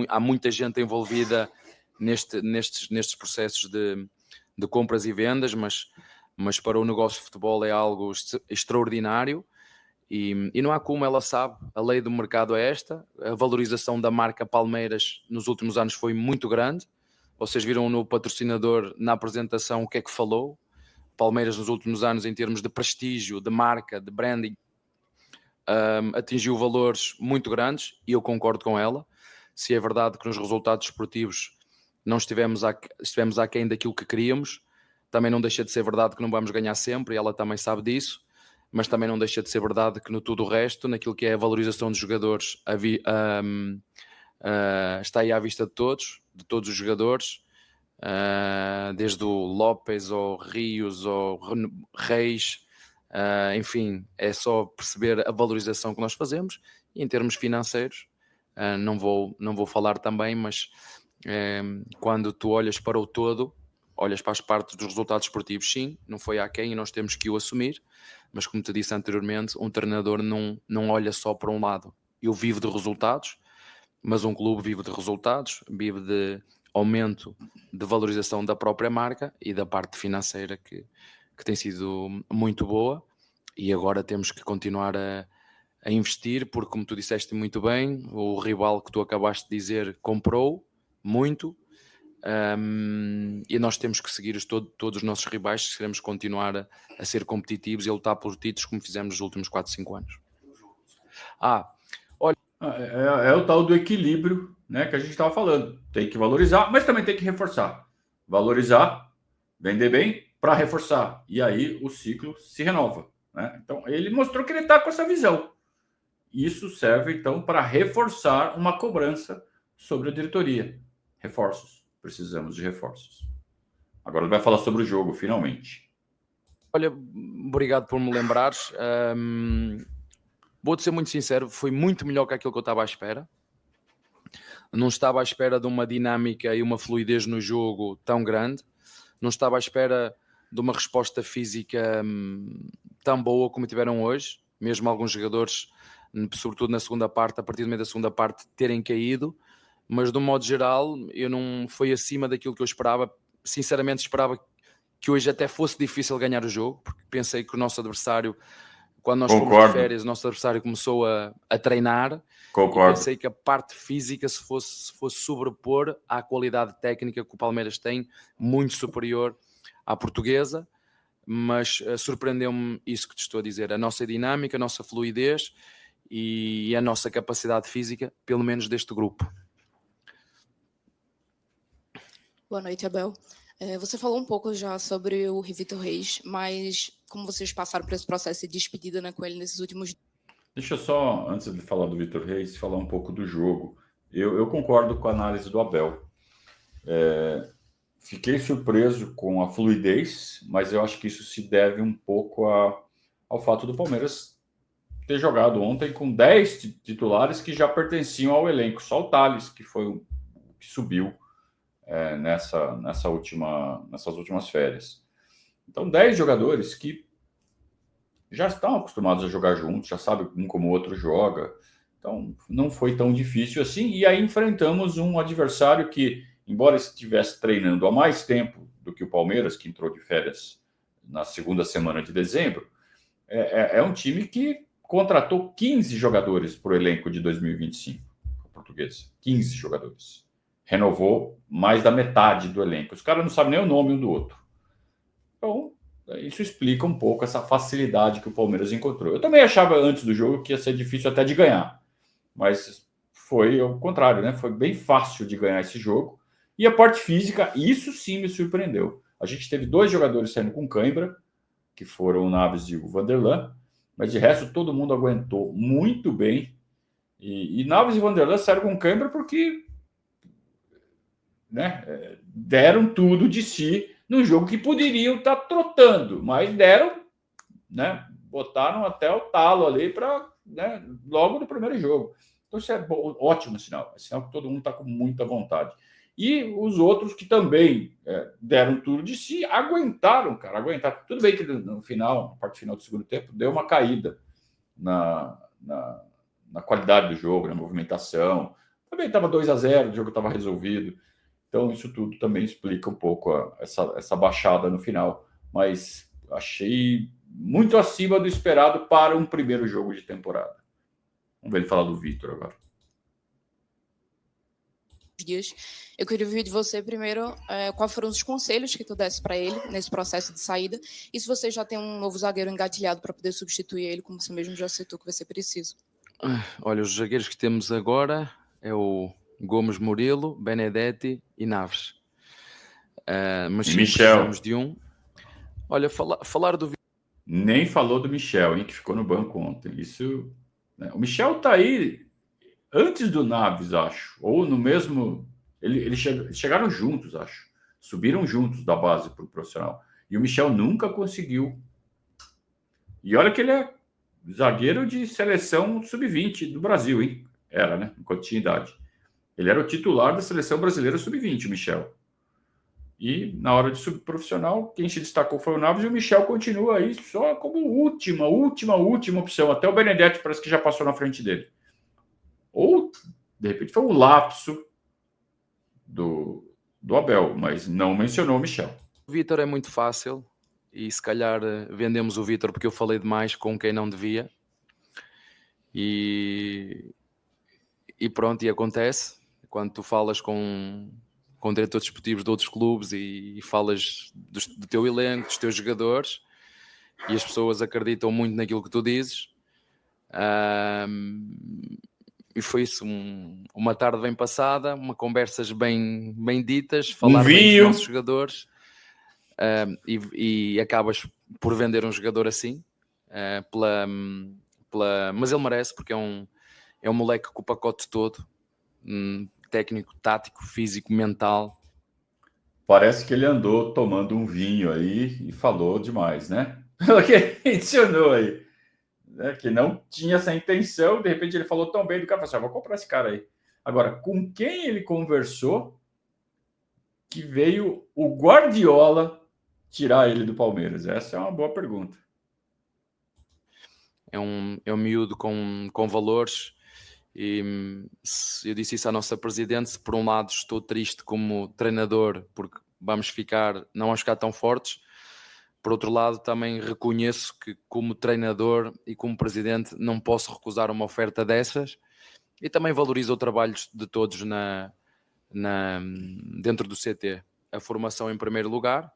há muita gente envolvida nestes processos de compras e vendas, mas para o negócio de futebol é algo extraordinário. E não há como, ela sabe, a lei do mercado é esta, a valorização da marca Palmeiras nos últimos anos foi muito grande, vocês viram no patrocinador, na apresentação, o que é que falou, Palmeiras nos últimos anos em termos de prestígio, de marca, de branding, atingiu valores muito grandes, e eu concordo com ela. Se é verdade que nos resultados esportivos não estivemos aquém daquilo que queríamos, também não deixa de ser verdade que não vamos ganhar sempre, e ela também sabe disso, mas também não deixa de ser verdade que no tudo o resto, naquilo que é a valorização dos jogadores, está aí à vista de todos os jogadores, desde o Lopes, ou Rios, ou Reis, enfim, é só perceber a valorização que nós fazemos. E em termos financeiros, não vou falar também, mas quando tu olhas para o todo, olhas para as partes dos resultados esportivos, sim, não foi aquém e nós temos que o assumir, mas como te disse anteriormente, um treinador não olha só para um lado. Eu vivo de resultados, mas um clube vive de resultados, vive de aumento de valorização da própria marca e da parte financeira que tem sido muito boa, e agora temos que continuar a investir, porque como tu disseste muito bem, o rival que tu acabaste de dizer comprou muito, e nós temos que seguir todos os nossos rivais se queremos continuar a ser competitivos e a lutar por títulos como fizemos nos últimos 4, 5 anos. É o tal do equilíbrio, né, que a gente estava falando. Tem que valorizar, mas também tem que reforçar. Valorizar, vender bem para reforçar. E aí o ciclo se renova, né? Então ele mostrou que ele está com essa visão. Isso serve então para reforçar uma cobrança sobre a diretoria. Reforços. Precisamos de reforços. Agora ele vai falar sobre o jogo, finalmente. Olha, obrigado por me lembrares. Vou-te ser muito sincero, foi muito melhor que aquilo que eu estava à espera. Não estava à espera de uma dinâmica e uma fluidez no jogo tão grande. Não estava à espera de uma resposta física tão boa como tiveram hoje. Mesmo alguns jogadores, sobretudo na segunda parte, a partir do meio da segunda parte, terem caído. Mas de um modo geral, eu não foi acima daquilo que eu esperava. Sinceramente esperava que hoje até fosse difícil ganhar o jogo, porque pensei que o nosso adversário, quando nós fomos de férias, o nosso adversário começou a treinar. Concordo. E pensei que a parte física se fosse sobrepor à qualidade técnica que o Palmeiras tem, muito superior à portuguesa, mas surpreendeu-me isso que te estou a dizer, a nossa dinâmica, a nossa fluidez e a nossa capacidade física, pelo menos deste grupo. Boa noite, Abel. Você falou um pouco já sobre o Vitor Reis, mas como vocês passaram por esse processo de despedida, né, com ele nesses últimos... Deixa eu só, antes de falar do Vitor Reis, falar um pouco do jogo. Eu concordo com a análise do Abel. Fiquei surpreso com a fluidez, mas eu acho que isso se deve um pouco ao fato do Palmeiras ter jogado ontem com 10 titulares que já pertenciam ao elenco. Só o Thales, que foi o que subiu nessas últimas férias. Então, 10 jogadores que já estão acostumados a jogar juntos, já sabem um como o outro joga. Então, não foi tão difícil assim. E aí enfrentamos um adversário que, embora estivesse treinando há mais tempo do que o Palmeiras, que entrou de férias na segunda semana de dezembro, é um time que contratou 15 jogadores para o elenco de 2025, a portuguesa. 15 jogadores. Renovou mais da metade do elenco. Os caras não sabem nem o nome um do outro. Então, isso explica um pouco essa facilidade que o Palmeiras encontrou. Eu também achava antes do jogo que ia ser difícil até de ganhar, mas foi ao contrário, né? Foi bem fácil de ganhar esse jogo. E a parte física, isso sim me surpreendeu. A gente teve 2 jogadores saindo com cãibra, que foram o Naves e o Vanderlan, mas de resto todo mundo aguentou muito bem. E Naves e Vanderlan saíram com cãibra porque, né, deram tudo de si num jogo que poderiam estar trotando, mas deram, né, botaram até o talo ali para, né, logo no primeiro jogo. Então isso é ótimo sinal, é sinal que todo mundo está com muita vontade. E os outros que também deram tudo de si, aguentaram, cara, aguentaram. Tudo bem que no final, na parte final do segundo tempo, deu uma caída na qualidade do jogo, na movimentação. Também estava 2-0, o jogo estava resolvido. Então isso tudo também explica um pouco essa baixada no final. Mas achei muito acima do esperado para um primeiro jogo de temporada. Vamos ver ele falar do Vitor agora. Dias. Eu queria ouvir de você primeiro quais foram os conselhos que tu desse para ele nesse processo de saída e se você já tem um novo zagueiro engatilhado para poder substituir ele, como você mesmo já citou que vai ser preciso. Olha, os zagueiros que temos agora é o Gomes, Murilo, Benedetti e Naves. Mas sim, precisamos de um. Olha, falar do... Nem falou do Michel, hein, que ficou no banco ontem. Isso, né? O Michel tá aí antes do Naves, acho. Ou no mesmo... Eles chegaram juntos, acho. Subiram juntos da base para o profissional. E o Michel nunca conseguiu. E olha que ele é zagueiro de seleção sub-20 do Brasil, hein? Era, né? Enquanto tinha idade. Ele era o titular da seleção brasileira sub-20, o Michel. E na hora de subprofissional, quem se destacou foi o Naves e o Michel continua aí só como última opção. Até o Benedetti parece que já passou na frente dele. Ou, de repente, foi um lapso do Abel, mas não mencionou o Michel. O Vitor é muito fácil e se calhar vendemos o Vitor porque eu falei demais com quem não devia. E pronto, e acontece. Quando tu falas com diretores desportivos de outros clubes e falas do teu elenco, dos teus jogadores, e as pessoas acreditam muito naquilo que tu dizes. E foi isso, uma tarde bem passada, uma conversas bem ditas, falar bem dos nossos jogadores, e acabas por vender um jogador assim, mas ele merece, porque é um moleque com o pacote todo, técnico, tático, físico, mental. Parece que ele andou tomando um vinho aí e falou demais, né? Que mencionou aí, né? Que não tinha essa intenção, de repente ele falou tão bem do cara, falou assim, vou comprar esse cara aí. Agora, com quem ele conversou que veio o Guardiola tirar ele do Palmeiras? Essa é uma boa pergunta. É um miúdo com valores. E eu disse isso à nossa presidente, se por um lado estou triste como treinador porque não vamos ficar tão fortes, por outro lado também reconheço que como treinador e como presidente não posso recusar uma oferta dessas e também valorizo o trabalho de todos dentro do CT, a formação em primeiro lugar,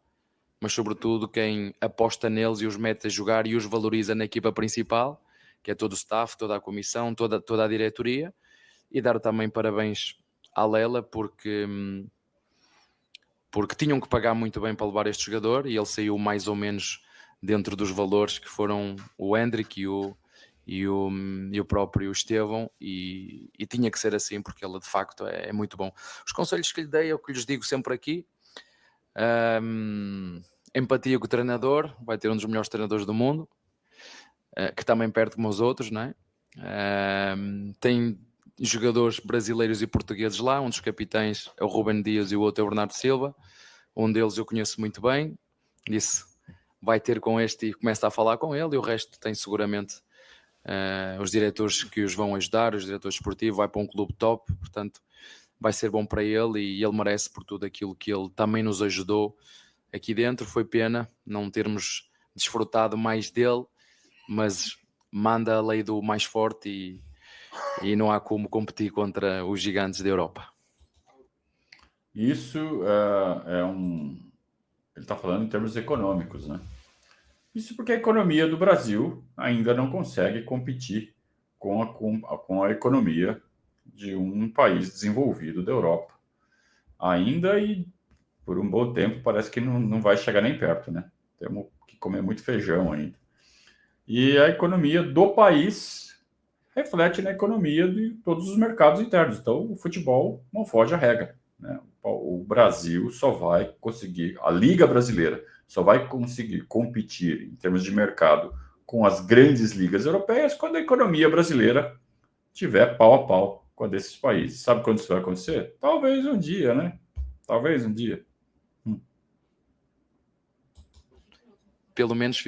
mas sobretudo quem aposta neles e os mete a jogar e os valoriza na equipa principal, que é todo o staff, toda a comissão, toda a diretoria, e dar também parabéns à Lela, porque tinham que pagar muito bem para levar este jogador, e ele saiu mais ou menos dentro dos valores que foram o Hendrick e o próprio Estevão, e tinha que ser assim, porque ele de facto é muito bom. Os conselhos que lhe dei é o que lhes digo sempre aqui. Empatia com o treinador, vai ter um dos melhores treinadores do mundo, que também perde como os outros, não é? Tem jogadores brasileiros e portugueses lá, um dos capitães é o Rubem Dias e o outro é o Bernardo Silva, um deles eu conheço muito bem, disse, vai ter com este e começa a falar com ele, e o resto tem seguramente os diretores que os vão ajudar, os diretores esportivos, vai para um clube top, portanto vai ser bom para ele e ele merece por tudo aquilo que ele também nos ajudou aqui dentro. Foi pena não termos desfrutado mais dele, mas manda a lei do mais forte e não há como competir contra os gigantes da Europa. Isso ele está falando em termos econômicos, né? Isso porque a economia do Brasil ainda não consegue competir com a economia de um país desenvolvido da Europa. Ainda, e por um bom tempo parece que não vai chegar nem perto, né? Temos que comer muito feijão ainda. E a economia do país reflete na economia de todos os mercados internos. Então, o futebol não foge à regra, né? O Brasil só vai conseguir, a Liga Brasileira só vai conseguir competir em termos de mercado com as grandes ligas europeias quando a economia brasileira tiver pau a pau com a desses países. Sabe quando isso vai acontecer? Talvez um dia, né? Talvez um dia. Pelo menos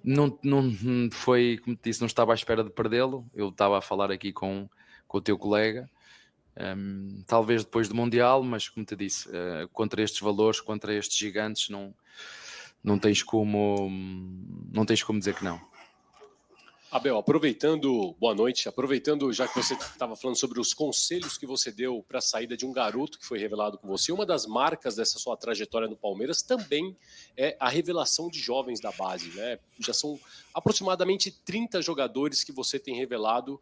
não foi, como te disse, não estava à espera de perdê-lo. Eu estava a falar aqui com o teu colega, talvez depois do Mundial, mas como te disse, contra estes valores, contra estes gigantes, não tens como dizer que não. Abel, aproveitando, boa noite, aproveitando já que você estava falando sobre os conselhos que você deu para a saída de um garoto que foi revelado com você, uma das marcas dessa sua trajetória no Palmeiras também é a revelação de jovens da base, né? Já são aproximadamente 30 jogadores que você tem revelado,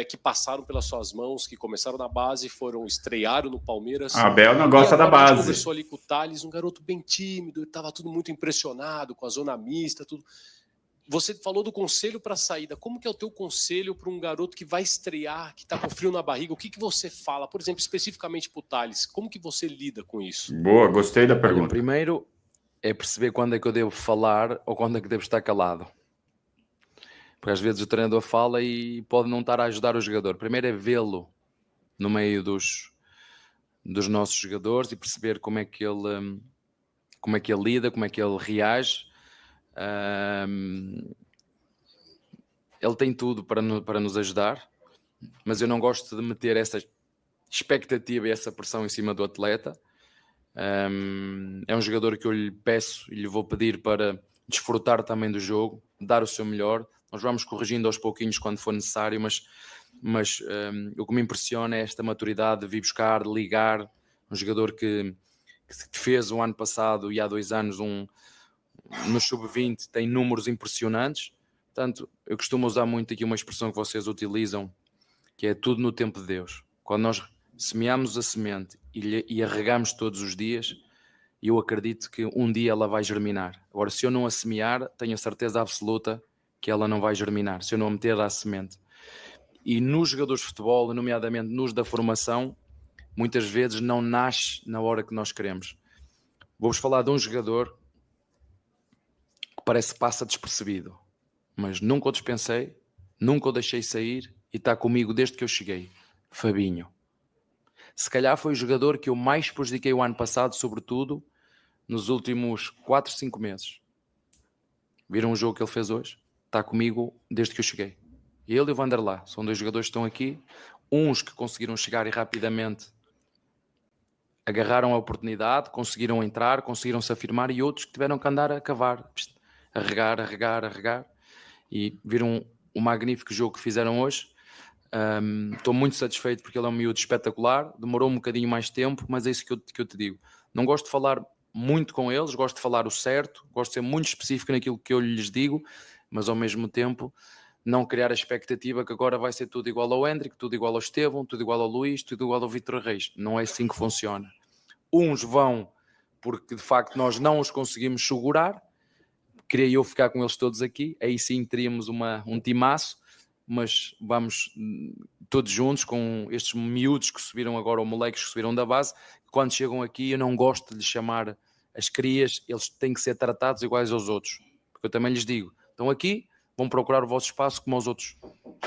que passaram pelas suas mãos, que começaram na base, estrearam no Palmeiras. Abel não gosta da base. A gente conversou ali com o Thales, um garoto bem tímido, estava tudo muito impressionado com a zona mista, tudo. Você falou do conselho para a saída. Como que é o teu conselho para um garoto que vai estrear, que está com frio na barriga? O que você fala? Por exemplo, especificamente para o Thales, como que você lida com isso? Boa, gostei da pergunta. Olha, primeiro é perceber quando é que eu devo falar ou quando é que devo estar calado. Porque às vezes o treinador fala e pode não estar a ajudar o jogador. Primeiro é vê-lo no meio dos nossos jogadores e perceber como é que ele lida, como é que ele reage. Ele tem tudo para nos ajudar, mas eu não gosto de meter essa expectativa e essa pressão em cima do atleta. É um jogador que eu lhe peço e lhe vou pedir para desfrutar também do jogo, dar o seu melhor. Nós vamos corrigindo aos pouquinhos quando for necessário, mas o que me impressiona é esta maturidade de vir buscar, de ligar. Um jogador que fez o ano passado e há 2 anos no sub-20 tem números impressionantes. Portanto, eu costumo usar muito aqui uma expressão que vocês utilizam, que é tudo no tempo de Deus. Quando nós semeamos a semente e a regamos todos os dias, eu acredito que um dia ela vai germinar. Agora, se eu não a semear, tenho a certeza absoluta que ela não vai germinar, se eu não a meter à semente. E nos jogadores de futebol, nomeadamente nos da formação, muitas vezes não nasce na hora que nós queremos. Vou-vos falar de um jogador parece que passa despercebido, mas nunca o dispensei, nunca o deixei sair e está comigo desde que eu cheguei. Fabinho. Se calhar foi o jogador que eu mais prejudiquei o ano passado, sobretudo nos últimos 4, 5 meses. Viram o jogo que ele fez hoje? Está comigo desde que eu cheguei. Ele e o Vanderlá são 2 jogadores que estão aqui, uns que conseguiram chegar e rapidamente agarraram a oportunidade, conseguiram entrar, conseguiram se afirmar, e outros que tiveram que andar a cavar, a regar, e viram um magnífico jogo que fizeram hoje. Estou muito satisfeito porque ele é um miúdo espetacular, demorou um bocadinho mais tempo, mas é isso que eu te digo. Não gosto de falar muito com eles, gosto de falar o certo, gosto de ser muito específico naquilo que eu lhes digo, mas ao mesmo tempo não criar a expectativa que agora vai ser tudo igual ao Hendrick, tudo igual ao Estevão, tudo igual ao Luís, tudo igual ao Vítor Reis. Não é assim que funciona. Uns vão porque de facto nós não os conseguimos segurar. Queria eu ficar com eles todos aqui, aí sim teríamos um timaço, mas vamos todos juntos com estes miúdos que subiram agora, ou moleques que subiram da base. Quando chegam aqui eu não gosto de lhes chamar as crias, eles têm que ser tratados iguais aos outros, porque eu também lhes digo, estão aqui, vão procurar o vosso espaço como aos outros,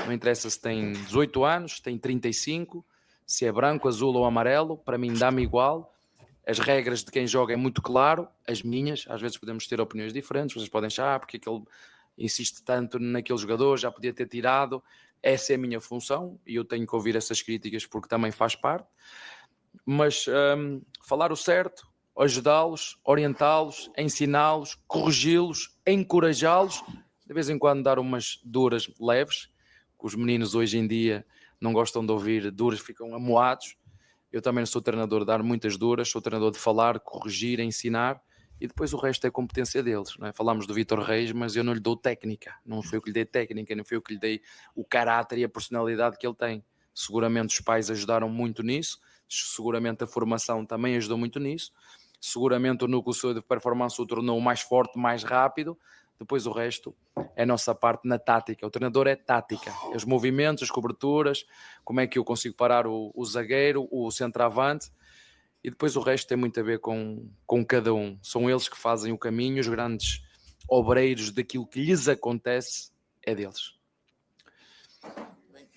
não interessa se têm 18 anos, se têm 35, se é branco, azul ou amarelo, para mim dá-me igual. As regras de quem joga é muito claro, as minhas, às vezes podemos ter opiniões diferentes, vocês podem achar porque ele insiste tanto naquele jogador, já podia ter tirado. Essa é a minha função e eu tenho que ouvir essas críticas porque também faz parte, mas falar o certo, ajudá-los, orientá-los, ensiná-los, corrigi-los, encorajá-los, de vez em quando dar umas duras leves, que os meninos hoje em dia não gostam de ouvir duras, ficam amuados. Eu também sou treinador de dar muitas duras, sou treinador de falar, corrigir, ensinar, e depois o resto é competência deles. Não é? Falámos do Vítor Reis, mas eu não lhe dou técnica, não foi eu que lhe dei técnica, não foi eu que lhe dei o caráter e a personalidade que ele tem. Seguramente os pais ajudaram muito nisso, seguramente a formação também ajudou muito nisso, seguramente o núcleo de performance o tornou mais forte, mais rápido. Depois o resto é a nossa parte na tática. O treinador é tática, os movimentos, as coberturas, como é que eu consigo parar o zagueiro, o centroavante, e depois o resto tem muito a ver com cada um. São eles que fazem o caminho, os grandes obreiros daquilo que lhes acontece é deles.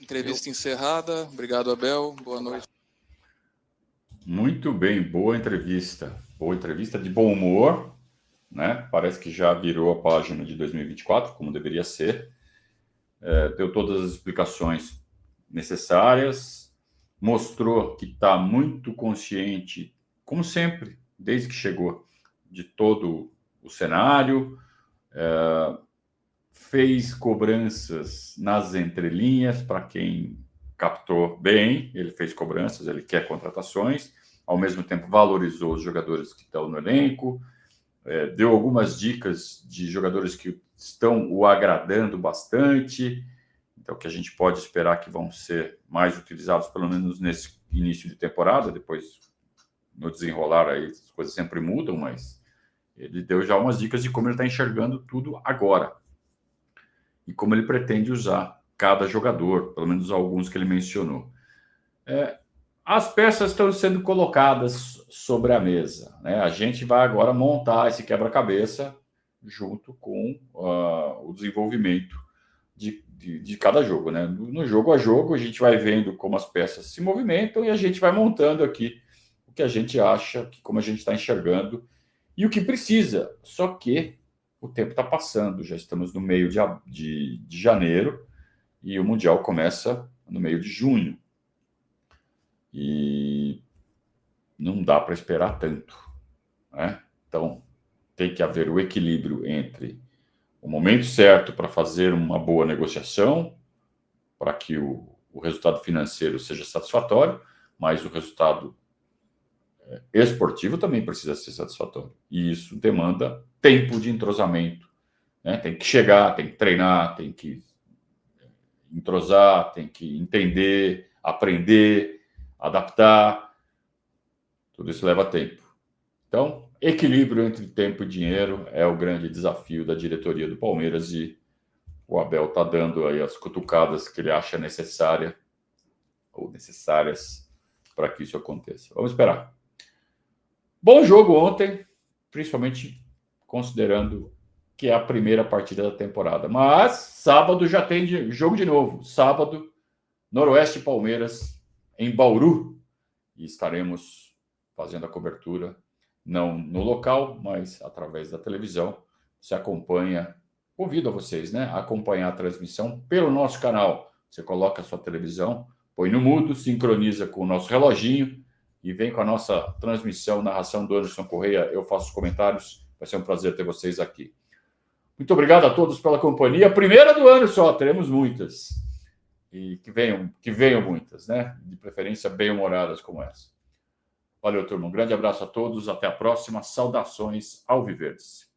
Entrevista encerrada. Obrigado, Abel. Boa noite. Muito bem, boa entrevista. Boa entrevista, de bom humor, né? Parece que já virou a página de 2024, como deveria ser. Deu todas as explicações necessárias, mostrou que está muito consciente, como sempre, desde que chegou, de todo o cenário, fez cobranças nas entrelinhas, para quem captou bem, ele fez cobranças, ele quer contratações, ao mesmo tempo valorizou os jogadores que estão no elenco, deu algumas dicas de jogadores que estão o agradando bastante, então que a gente pode esperar que vão ser mais utilizados, pelo menos nesse início de temporada. Depois, no desenrolar aí, as coisas sempre mudam, mas ele deu já umas dicas de como ele está enxergando tudo agora e como ele pretende usar cada jogador, pelo menos alguns que ele mencionou. As peças estão sendo colocadas sobre a mesa, né? A gente vai agora montar esse quebra-cabeça junto com o desenvolvimento de cada jogo, né? No jogo a jogo, a gente vai vendo como as peças se movimentam e a gente vai montando aqui o que a gente acha, como a gente está enxergando e o que precisa. Só que o tempo está passando, já estamos no meio de janeiro e o Mundial começa no meio de junho. E não dá para esperar tanto, né? Então, tem que haver o equilíbrio entre o momento certo para fazer uma boa negociação, para que o resultado financeiro seja satisfatório, mas o resultado esportivo também precisa ser satisfatório. E isso demanda tempo de entrosamento, né? Tem que chegar, tem que treinar, tem que entrosar, tem que entender, aprender, adaptar. Tudo isso leva tempo. Então, equilíbrio entre tempo e dinheiro é o grande desafio da diretoria do Palmeiras e o Abel está dando aí as cutucadas que ele acha necessárias para que isso aconteça. Vamos esperar. Bom jogo ontem, principalmente considerando que é a primeira partida da temporada. Mas sábado já tem jogo de novo. Sábado, Noroeste e Palmeiras em Bauru. E estaremos fazendo a cobertura, não no local, mas através da televisão. Você acompanha, convido a vocês, né, a acompanhar a transmissão pelo nosso canal. Você coloca a sua televisão, põe no mudo, sincroniza com o nosso reloginho e vem com a nossa transmissão, narração do Anderson Correia. Eu faço os comentários. Vai ser um prazer ter vocês aqui. Muito obrigado a todos pela companhia. Primeira do ano só, teremos muitas. E que venham muitas, né? De preferência bem-humoradas como essa. Valeu, turma. Um grande abraço a todos. Até a próxima. Saudações alviverdes.